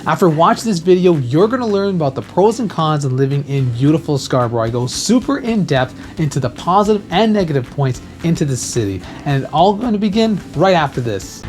After watching this video, you're going to learn about the pros and cons of living in beautiful Scarborough. I go super in depth into the positive and negative points into this city, and it's all going to begin right after this.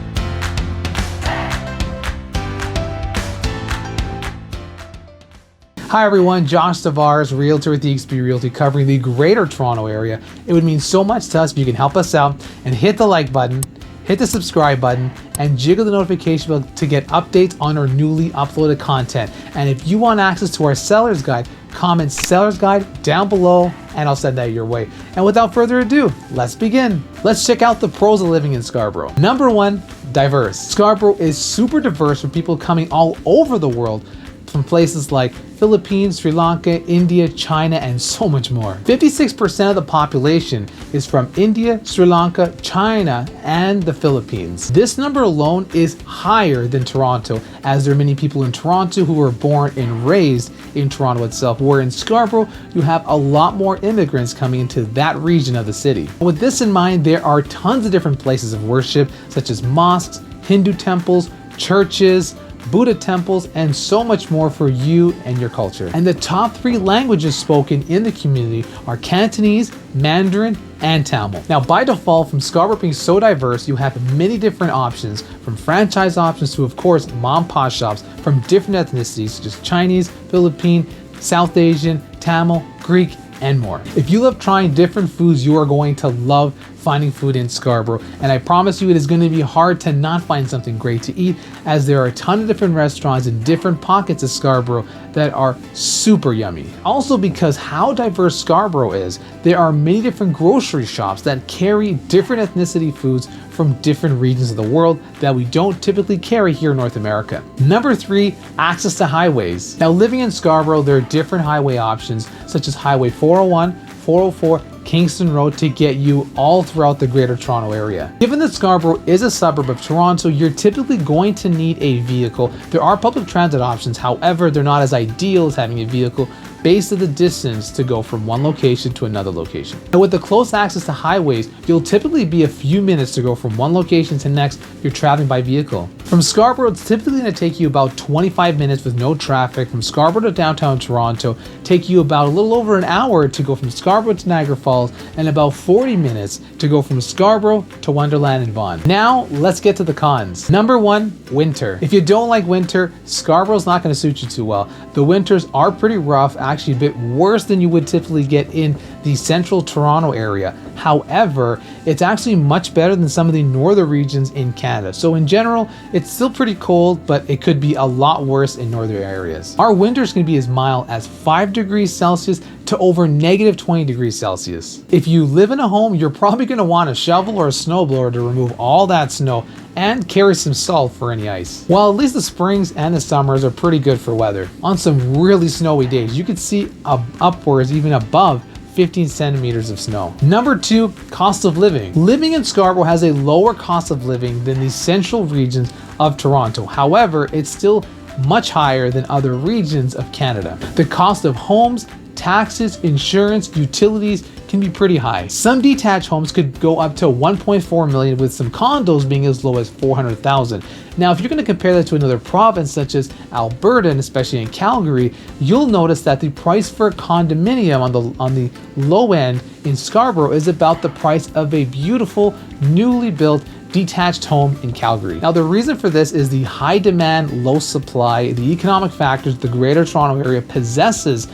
Hi everyone, Josh Tavares, Realtor with eXp Realty, covering the Greater Toronto Area. It would mean so much to us if you can help us out and hit the like button, hit the subscribe button, and jiggle the notification bell to get updates on our newly uploaded content. And if you want access to our seller's guide, comment seller's guide down below and I'll send that your way. And without further ado, let's begin. Let's check out the pros of living in Scarborough. Number one, diverse. Scarborough is super diverse for people coming all over the world, from places like Philippines, Sri Lanka, India, China, and so much more. 56% of the population is from India, Sri Lanka, China, and the Philippines. This number alone is higher than Toronto, as there are many people in Toronto who were born and raised in Toronto itself, where in Scarborough, you have a lot more immigrants coming into that region of the city. With this in mind, there are tons of different places of worship, such as mosques, Hindu temples, churches, Buddha temples, and so much more for you and your culture. And the top 3 languages spoken in the community are Cantonese, Mandarin, and Tamil. Now, by default, from Scarborough being so diverse, you have many different options, from franchise options to, of course, mom and pop shops from different ethnicities, such as Chinese, Philippine, South Asian, Tamil, Greek, and more. If you love trying different foods, you are going to love finding food in Scarborough, and I promise you it is going to be hard to not find something great to eat, as there are a ton of different restaurants in different pockets of Scarborough that are super yummy. Also, because how diverse Scarborough is, there are many different grocery shops that carry different ethnicity foods from different regions of the world that we don't typically carry here in North America. Number 3, access to highways. Now, living in Scarborough, there are different highway options, such as Highway 401, 404, Kingston Road, to get you all throughout the Greater Toronto Area. Given that Scarborough is a suburb of Toronto, you're typically going to need a vehicle. There are public transit options, however, they're not as ideal as having a vehicle based on the distance to go from one location to another location. And with the close access to highways, you'll typically be a few minutes to go from one location to next if you're traveling by vehicle. From Scarborough, it's typically going to take you about 25 minutes with no traffic. From Scarborough to downtown Toronto, take you about a little over an hour to go from Scarborough to Niagara Falls, and about 40 minutes to go from Scarborough to Wonderland and Vaughan. Now, let's get to the cons. Number 1, winter. If you don't like winter, Scarborough's not going to suit you too well. The winters are pretty rough, actually a bit worse than you would typically get in the central Toronto area. However, it's actually much better than some of the northern regions in Canada. So in general, it's still pretty cold, but it could be a lot worse in northern areas. Our winters can be as mild as 5 degrees Celsius to over negative 20 degrees Celsius. If you live in a home, you're probably going to want a shovel or a snowblower to remove all that snow and carry some salt for any ice. While at least the springs and the summers are pretty good for weather. On some really snowy days, you could see upwards even above 15 centimeters of snow. Number 2, cost of living. Living in Scarborough has a lower cost of living than the central regions of Toronto. However, it's still much higher than other regions of Canada. The cost of homes, taxes, insurance, utilities can be pretty high. Some detached homes could go up to 1.4 million, with some condos being as low as 400,000. Now, if you're going to compare that to another province such as Alberta, and especially in Calgary, you'll notice that the price for a condominium on the low end in Scarborough is about the price of a beautiful, newly built detached home in Calgary. Now, the reason for this is the high demand, low supply, the economic factors the Greater Toronto Area possesses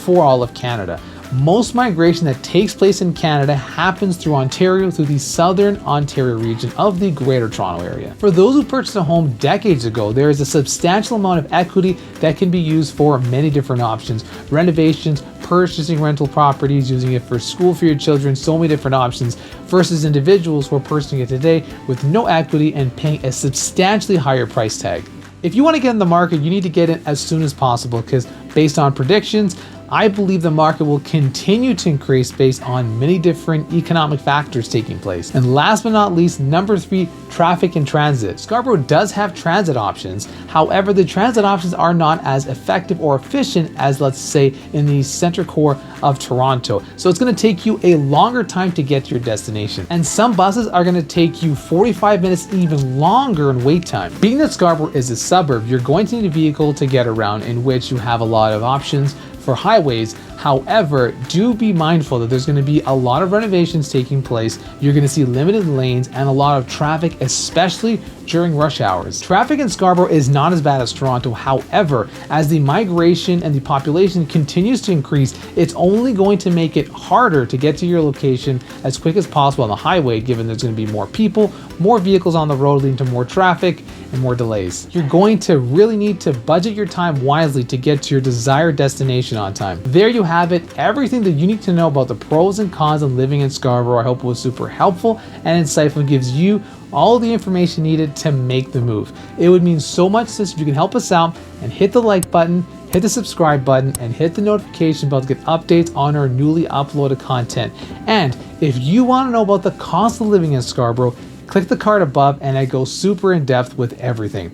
for all of Canada. Most migration that takes place in Canada happens through Ontario, through the southern Ontario region of the Greater Toronto Area. For those who purchased a home decades ago, there is a substantial amount of equity that can be used for many different options: renovations, purchasing rental properties, using it for school for your children, so many different options, versus individuals who are purchasing it today with no equity and paying a substantially higher price tag. If you want to get in the market, you need to get in as soon as possible, because based on predictions, I believe the market will continue to increase based on many different economic factors taking place. And last but not least, number 3, traffic and transit. Scarborough does have transit options. However, the transit options are not as effective or efficient as, let's say, in the center core of Toronto. So it's going to take you a longer time to get to your destination. And some buses are going to take you 45 minutes, even longer in wait time. Being that Scarborough is a suburb, you're going to need a vehicle to get around, in which you have a lot of options for highways. However, do be mindful that there's going to be a lot of renovations taking place. You're going to see limited lanes and a lot of traffic, especially during rush hours. Traffic in Scarborough is not as bad as Toronto. However, as the migration and the population continues to increase, it's only going to make it harder to get to your location as quick as possible on the highway, given there's going to be more people, more vehicles on the road, leading to more traffic and more delays. You're going to really need to budget your time wisely to get to your desired destination on time. There you have it, everything that you need to know about the pros and cons of living in Scarborough. I hope it was super helpful and insightful, gives you all the information needed to make the move. It would mean so much to us if you can help us out and hit the like button, hit the subscribe button, and hit the notification bell to get updates on our newly uploaded content. And if you want to know about the cost of living in Scarborough, click the card above and I go super in depth with everything.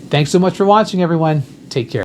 Thanks so much for watching, everyone. Take care.